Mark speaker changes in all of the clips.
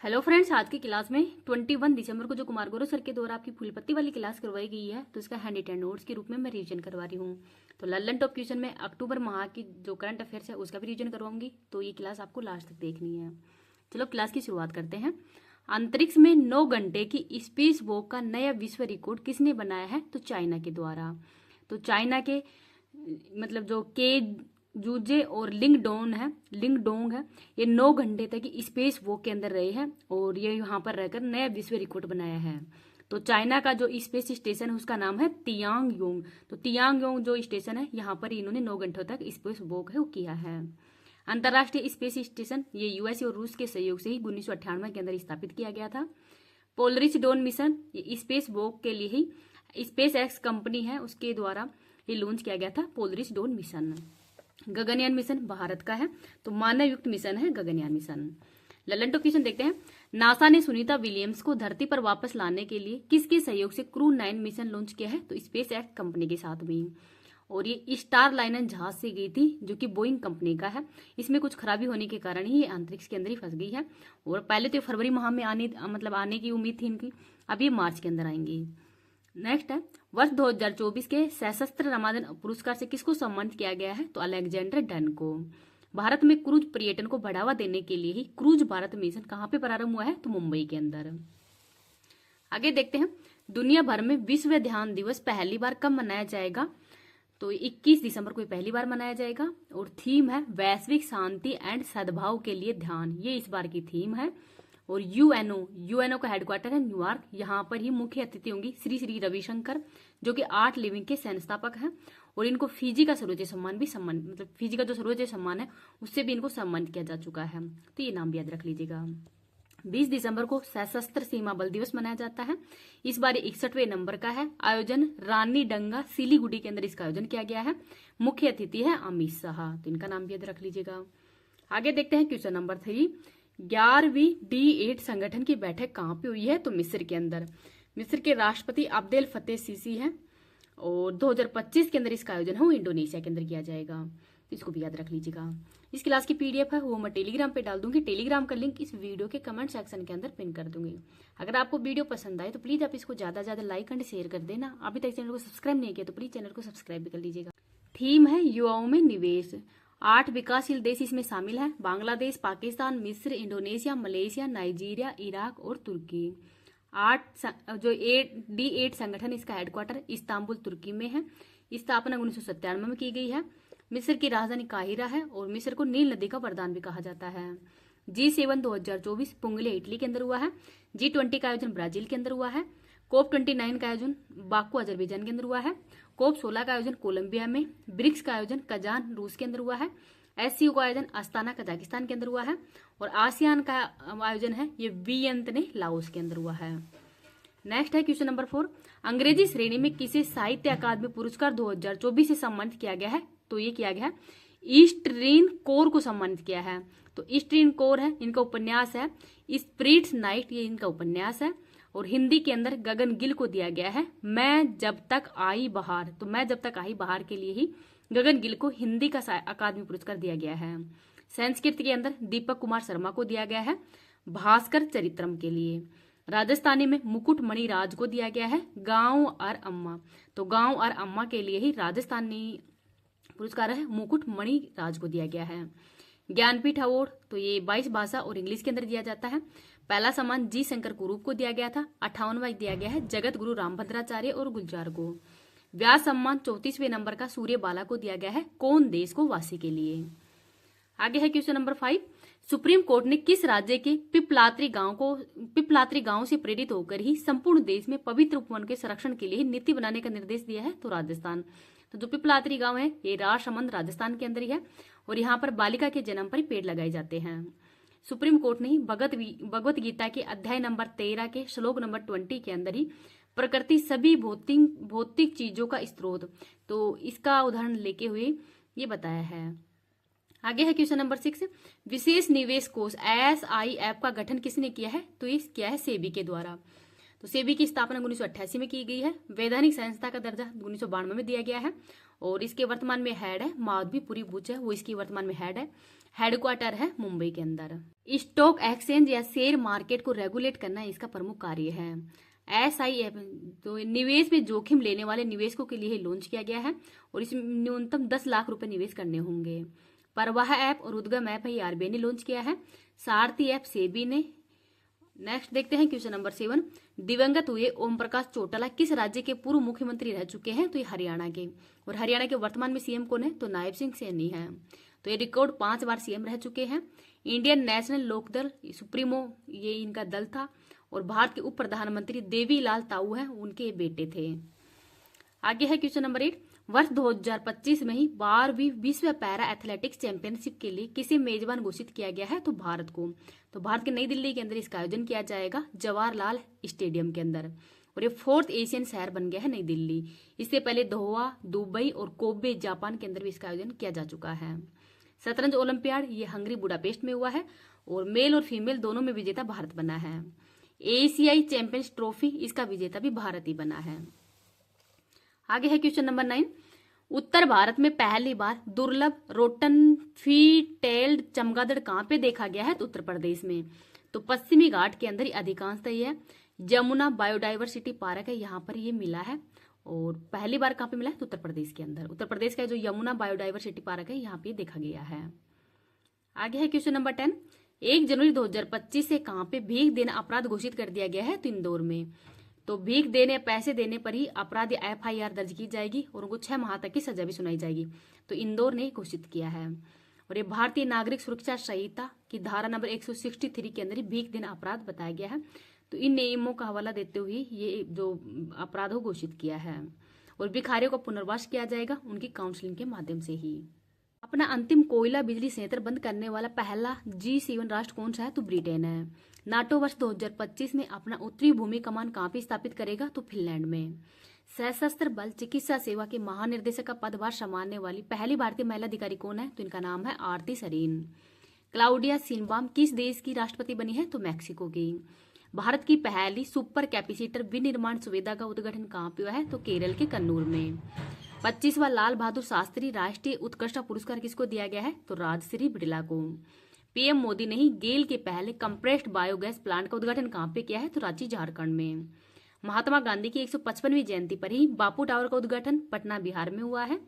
Speaker 1: Hello friends, आज की class में 21 दिसंबर को जो कुमार गौरव सर के द्वारा आपकी फूलपत्ती वाली क्लास करवाई गई है, तो इसका हैंड रिटन नोट्स के रूप में मैं रिवीजन करवा रही हूँ। तो लल्लन टॉप क्वेश्चन में अक्टूबर माह की जो करंट अफेयर्स है उसका भी रिवीजन करवाऊंगी। तो ये क्लास आपको लास्ट तक देखनी है। चलो क्लास की शुरुआत करते हैं। अंतरिक्ष में 9 घंटे की स्पेस वॉक का नया विश्व रिकॉर्ड किसने बनाया है? तो चाइना के द्वारा। तो चाइना के मतलब जो के जूजे और लिंगडोंग है, ये 9 घंटे तक स्पेस वॉक के अंदर रहे हैं और ये यहाँ पर रहकर नया विश्व रिकॉर्ड बनाया है। तो चाइना का जो स्पेस स्टेशन है उसका नाम है तियांगयोंग। तो तियांगयोंग जो स्टेशन है यहाँ पर इन्होंने 9 घंटों तक स्पेस वॉक है वो किया है। अंतर्राष्ट्रीय स्पेस स्टेशन ये यूएस और रूस के सहयोग से ही 1998 के अंदर स्थापित किया गया था। पोलरिस डॉन मिशन ये स्पेस वॉक के लिए ही स्पेस एक्स कंपनी है उसके द्वारा ये लॉन्च किया गया था Polaris don mission. Gaganyaan mission Bharat का है, तो मानव युक्त मिशन है Gaganyaan mission. Lalan top question देखते हैं। नासा ने सुनीता विलियम्स को धरती पर वापस लाने के लिए किसके सहयोग से क्रू 9 मिशन लॉन्च किया है? तो स्पेस एक्स कंपनी के साथ में। और ये स्टार लाइनर जहाज से गई थी जो कि बोइंग कंपनी का है। इसमें कुछ खराबी होने के कारण ही ये अंतरिक्ष के अंदर ही फंस गई है। और पहले तो फरवरी माह में आने की उम्मीद थी इनकी, अब ये मार्च के अंदर आएंगी। नेक्स्ट है, वर्ष 2024 के सशस्त्र रमादन पुरस्कार से किसको सम्मानित किया गया है? तो अलेक्जेंडर डन को। भारत में क्रूज पर्यटन को बढ़ावा देने के लिए ही क्रूज भारत मिशन कहाँ पे प्रारंभ हुआ है? तो मुंबई के अंदर। आगे देखते हैं, दुनिया भर में विश्व ध्यान दिवस पहली बार कब मनाया जाएगा? तो 21 दिसंबर को पहली बार मनाया जाएगा। और थीम है वैश्विक शांति एंड सद्भाव के लिए ध्यान, ये इस बार की थीम है। और यूएनओ का हेडक्वार्टर है न्यूयॉर्क। यहाँ पर ही मुख्य अतिथि होंगी श्री श्री रविशंकर जो कि आर्ट लिविंग के संस्थापक हैं। और इनको फिजी का सर्वोच्च सम्मान भी फिजी का जो सर्वोच्च सम्मान है उससे भी इनको सम्मानित किया जा चुका है। तो ये नाम भी याद रख लीजिएगा। 20 दिसंबर को सशस्त्र सीमा बल दिवस मनाया जाता है। इस बार 61वें नंबर का है। आयोजन रानी डंगा सिलीगुड़ी के अंदर इसका आयोजन किया गया है। मुख्य अतिथि है अमित शाह, तो इनका नाम भी याद रख लीजिएगा। आगे देखते हैं क्वेश्चन नंबर 3। 11वीं D8 संगठन की बैठक कहाँ पे हुई है? तो मिस्र के अंदर। मिस्र के राष्ट्रपति अब्देल फतेह सीसी हैं। और 2025 के अंदर इसका आयोजन है वो इंडोनेशिया के अंदर किया जाएगा, तो इसको भी याद रख लीजिएगा। इस क्लास की PDF है वो मैं टेलीग्राम पे डाल दूंगी। टेलीग्राम का लिंक इस वीडियो के कमेंट सेक्शन के अंदर पिन कर दूंगी। अगर आपको वीडियो पसंद आए तो प्लीज आप इसको ज्यादा ज्यादा लाइक एंड शेयर कर देना। अभी तक चैनल को सब्सक्राइब नहीं किया तो प्लीज चैनल को सब्सक्राइब भी कर लीजिएगा। थीम है युवाओं में निवेश। 8 विकासशील देश इसमें शामिल हैं, बांग्लादेश, पाकिस्तान, मिस्र, इंडोनेशिया, मलेशिया, नाइजीरिया, इराक और तुर्की। 8 संगठन इसका हेडक्वार्टर इस्तांबुल तुर्की में है। स्थापना 1997 में की गई है। मिस्र की राजधानी काहिरा है और मिस्र को नील नदी का वरदान भी कहा जाता है। G7 2024 पुंगले इटली के अंदर हुआ है। G20 का आयोजन ब्राजील के अंदर हुआ है। COP29 का आयोजन बाकू अजरबैजान के अंदर हुआ है। COP16 का आयोजन कोलंबिया में। ब्रिक्स का आयोजन कजान रूस के अंदर हुआ है। SCO का आयोजन अस्ताना कजाकिस्तान के अंदर हुआ है। और आसियान का आयोजन है ये वियंतने लाओस के अंदर हुआ है। नेक्स्ट है क्वेश्चन नंबर 4। अंग्रेजी श्रेणी में किसे साहित्य अकादमी पुरस्कार 2024 से सम्मानित किया गया है? तो ये किया गया है ईस्टरीन कोर को सम्मानित किया है। तो ईस्टरीन कोर है, इनका उपन्यास है स्पिरिट्स नाइट, ये इनका उपन्यास है। और हिंदी के अंदर गगन गिल को दिया गया है मैं जब तक आई बहार। तो मैं जब तक आई बहार के लिए ही गगन गिल को हिंदी का अकादमी पुरस्कार दिया गया है। संस्कृत के अंदर दीपक कुमार शर्मा को दिया गया है भास्कर चरित्रम के लिए। राजस्थानी में मुकुट मणि राज को दिया गया है गांव और अम्मा। तो गांव और अम्मा के लिए ही राजस्थानी पुरस्कार है मुकुट मणि राज को दिया गया है। ज्ञानपीठ अवार्ड तो ये 22 भाषा और इंग्लिश के अंदर दिया जाता है। पहला सम्मान जी शंकर कुरूप को दिया गया था। 58वां दिया गया है जगत गुरु रामभद्राचार्य और गुलजार को। व्यास सम्मान 34वें नंबर का सूर्य बाला को दिया गया है कौन देश को वासी के लिए। आगे है क्वेश्चन नंबर 5। सुप्रीम कोर्ट ने किस राज्य के पिपलात्री गांव से प्रेरित होकर ही संपूर्ण देश में पवित्र उपवन के संरक्षण के लिए नीति बनाने का निर्देश दिया है? तो राजस्थान। तो जो पिपलात्री गांव है ये राजसमंद राजस्थान के अंदर ही है। और यहाँ पर बालिका के जन्म पर पेड़ लगाए जाते हैं। सुप्रीम कोर्ट ने ही भगवत गीता के अध्याय नंबर 13 के श्लोक नंबर 20 के अंदर ही प्रकृति सभी भौतिक चीजों का स्रोत, तो इसका उदाहरण लेके हुए ये बताया है। आगे है क्वेश्चन नंबर 6। विशेष निवेश कोष SIF का गठन किसने किया है? तो ये किया है सेबी के द्वारा। तो सेबी की स्थापना 1988 में की गई है। वैधानिक संस्था का दर्जा 1992 में दिया गया है। और इसके वर्तमान में हेड है माधवीपुरी बुच है, वो इसकी वर्तमान में हेड है। हेडक्वार्टर है मुंबई के अंदर। स्टॉक एक्सचेंज या शेयर मार्केट को रेगुलेट करना इसका प्रमुख कार्य है। SIF तो निवेश में जोखिम लेने वाले निवेशकों के लिए लॉन्च किया गया है और इसमें न्यूनतम 10 लाख रुपए निवेश करने होंगे। परवाह ऐप और उद्गम ऐप है RBI ने लॉन्च किया है। सारथी ऐप सेबी ने। नेक्स्ट देखते हैं क्वेश्चन नंबर 7। दिवंगत हुए ओम प्रकाश चौटाला किस राज्य के पूर्व मुख्यमंत्री रह चुके हैं? तो ये हरियाणा के। और हरियाणा के वर्तमान में सीएम कौन है? तो नायब सिंह सैनी है। तो ये रिकॉर्ड 5 बार सीएम रह चुके हैं। इंडियन नेशनल लोकदल सुप्रीमो ये इनका दल था और भारत के उप प्रधानमंत्री देवीलाल ताऊ हैं, उनके बेटे थे। आगे है क्वेश्चन नंबर 8। वर्ष 2025 में ही 12वीं विश्व पैरा एथलेटिक्स चैंपियनशिप के लिए किसे मेजबान घोषित किया गया है? तो भारत को। तो भारत के नई दिल्ली के अंदर इसका आयोजन किया जाएगा जवाहरलाल स्टेडियम के अंदर और ये 4th एशियन शहर बन गया है नई दिल्ली। इससे पहले दोहा, दुबई और कोबे जापान के अंदर भी इसका आयोजन किया जा चुका है। शतरंज ओलंपियाड ये हंगरी बुडापेस्ट में हुआ है और मेल और फीमेल दोनों में विजेता भारत बना है। एशियाई चैंपियंस ट्रॉफी इसका विजेता भी भारत ही बना है। आगे है क्वेश्चन नंबर 9। उत्तर भारत में पहली बार दुर्लभ रोटन-फी-टेल्ड चमगादड़ कहाँ पे देखा गया है? तो उत्तर प्रदेश में। तो पश्चिमी घाट के अंदर ही अधिकांशतः ये जमुना बायोडाइवर्सिटी पार्क है, यहाँ पर ये मिला है। और पहली बार कहाँ पे मिला है? तो उत्तर प्रदेश के अंदर। उत्तर प्रदेश का जो यमुना बायोडाइवर्सिटी पार्क है यहाँ पे देखा गया है। आगे है क्वेश्चन नंबर 10। 1 जनवरी 2025 से कहाँ पे भीख देना अपराध घोषित कर दिया गया है? तो इंदौर में। तो भीख देने पैसे देने पर ही अपराध FIR दर्ज की जाएगी और उनको 6 माह तक की सजा भी सुनाई जाएगी। तो इंदौर ने घोषित किया है। और ये भारतीय नागरिक सुरक्षा संहिता की धारा नंबर 163 के अंदर ही भीख देना अपराध बताया गया है। तो इन नियमों का हवाला देते हुए ये जो अपराध हो घोषित किया है। और भिखारियों का पुनर्वास किया जाएगा उनकी काउंसलिंग के माध्यम से ही। अपना अंतिम कोयला बिजली संयंत्र बंद करने वाला पहला G7 राष्ट्र कौन सा है? तो ब्रिटेन है। नाटो वर्ष 2025 में अपना उत्तरी भूमि कमान कहाँ पे स्थापित करेगा? तो फिनलैंड में। सशस्त्र बल चिकित्सा सेवा के महानिर्देशक का पदभार संभालने वाली पहली भारतीय महिला अधिकारी कौन है? तो इनका नाम है आरती सरीन। क्लाउडिया शिनबाम किस देश की राष्ट्रपति बनी है? तो मैक्सिको की। भारत की पहली सुपर कैपेसिटर विनिर्माण सुविधा का उद्घाटन कहाँ पे हुआ है? तो केरल के कन्नूर में। 25वां लाल बहादुर शास्त्री राष्ट्रीय उत्कृष्टता पुरस्कार किसको दिया गया है? तो राजश्री बिड़ला को। PM मोदी ने ही गेल के पहले कंप्रेस्ड बायोगैस प्लांट का उद्घाटन कहाँ पे किया है? तो रांची झारखंड में। महात्मा गांधी की 155वीं जयंती पर ही बापू टावर का उद्घाटन पटना बिहार में हुआ है।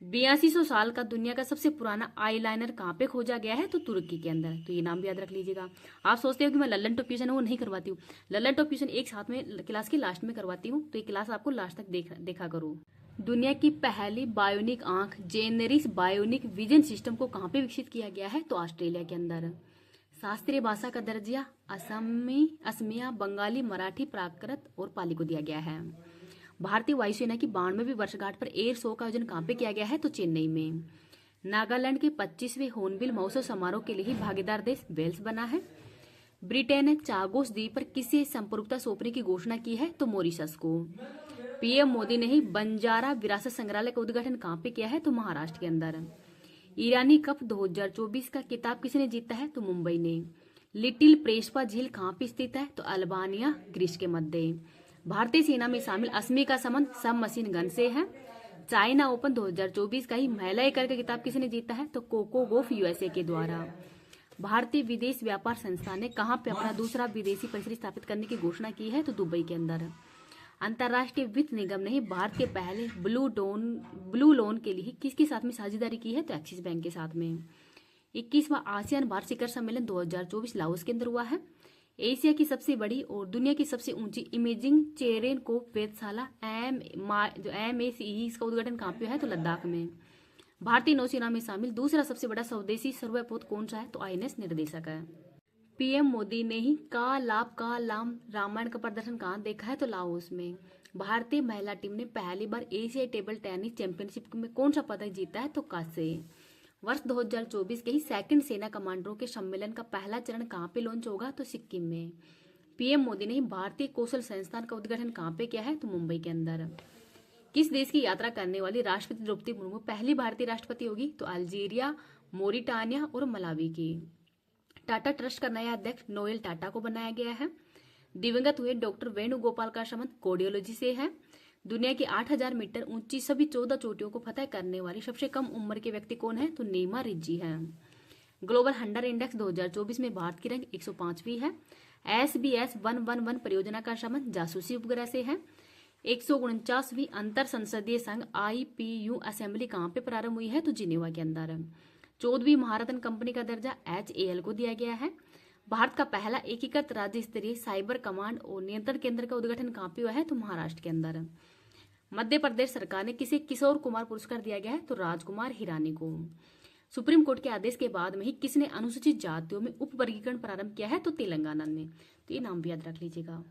Speaker 1: 8200 साल का दुनिया का सबसे पुराना आईलाइनर कहाँ पे खोजा गया है? तो तुर्की के अंदर। तो ये नाम भी याद रख लीजिएगा। आप सोचते हो कि मैं लल्लन टॉप ट्यूशन है वो नहीं करवाती हूँ। लल्लन टॉप ट्यूशन एक साथ में क्लास के लास्ट में करवाती हूँ, तो ये क्लास आपको लास्ट तक देखा करो। दुनिया की पहली बायोनिक आंख जेनेरिस बायोनिक विजन सिस्टम को कहाँ पे विकसित किया गया है? तो ऑस्ट्रेलिया के अंदर। शास्त्रीय भाषा का दर्जा असमी, असमिया, बंगाली, मराठी, प्राकृत और पाली को दिया गया है। भारतीय वायुसेना की 92वीं वर्षगांठ पर एयर शो का आयोजन कहाँ पे किया गया है? तो चेन्नई में। नागालैंड के 25वें हॉर्नबिल महोत्सव समारोह के लिए ही भागीदार देश वेल्स बना है। ब्रिटेन ने चागोस द्वीप पर किसे संप्रभुता सौंपने की घोषणा की है? तो मॉरिशस को। PM मोदी ने ही बंजारा विरासत संग्रहालय का उद्घाटन कहाँ पे किया है? तो महाराष्ट्र के अंदर। ईरानी कप 2024 का खिताब किसने जीता है? तो मुंबई ने। लिटिल प्रेस्पा झील कहाँ पे स्थित है? तो अल्बानिया ग्रीस के मध्य। भारतीय सेना में शामिल असमी का संबंध सब मशीन गन से है। चाइना ओपन 2024 का ही महिला एकल का खिताब किसने जीता है? तो कोको गोफ USA के द्वारा। भारतीय विदेश व्यापार संस्थान ने कहाँ पे अपना दूसरा विदेशी परिसर स्थापित करने की घोषणा की है? तो दुबई के अंदर। अंतर्राष्ट्रीय वित्त निगम ने भारत के पहले ब्लू लोन के लिए किसके साथ में साझेदारी की है? तो एक्सिस बैंक के साथ में। 21वां आसियान भारत शिखर सम्मेलन 2024 लाओस के अंदर हुआ है। एशिया की सबसे बड़ी और दुनिया की सबसे ऊंची इमेजिंग चेरेनकोप वेधशाला MACE इसका उद्घाटन कहाँ पे है? तो लद्दाख में। भारतीय नौसेना में शामिल दूसरा सबसे बड़ा स्वदेशी सर्वपोत कौन सा है? तो INS निर्देशक है। PM मोदी ने ही का लाम रामायण का प्रदर्शन कहाँ देखा है? तो लाओस में। भारतीय महिला टीम ने पहली बार एशियाई टेबल टेनिस चैंपियनशिप में कौन सा पदक जीता है? तो कांस्य। वर्ष 2024 के ही सेकंड सेना कमांडरों के सम्मेलन का पहला चरण कहाँ पे लॉन्च होगा? तो सिक्किम में। PM मोदी ने भारतीय कौशल संस्थान का उद्घाटन कहाँ पे किया है? तो मुंबई के अंदर। किस देश की यात्रा करने वाली राष्ट्रपति द्रौपदी मुर्मू पहली भारतीय राष्ट्रपति होगी? तो अल्जीरिया, मोरिटानिया और मलावी की। टाटा ट्रस्ट का नया अध्यक्ष नोएल टाटा को बनाया गया है। दिवंगत हुए डॉक्टर वेणुगोपाल का संबंध कार्डियोलॉजी से है। दुनिया की 8,000 मीटर ऊंची सभी 14 चोटियों को फतह करने वाली सबसे कम उम्र के व्यक्ति कौन है? तो नेमा रिज्जी है। ग्लोबल हंटर इंडेक्स 2024 में भारत की रैंक 105वीं है। SBS 111 परियोजना का संबंध जासूसी उपग्रह से है। 149वीं अंतर संसदीय संघ IPU असेंबली कहाँ पे प्रारंभ हुई है? तो जिनेवा के अंदर। 14वीं महारत्न कंपनी का दर्जा HAL को दिया गया है। भारत का पहला एकीकृत राज्य स्तरीय साइबर कमांड और नियंत्रण केंद्र का उद्घाटन कहाँ पे हुआ है? तो महाराष्ट्र के अंदर। मध्य प्रदेश सरकार ने किसे किशोर कुमार पुरस्कार दिया गया है? तो राजकुमार हिरानी को। सुप्रीम कोर्ट के आदेश के बाद में ही किसने अनुसूचित जातियों में उप वर्गीकरण प्रारंभ किया है? तो तेलंगाना ने। तो ये नाम भी याद रख लीजिएगा।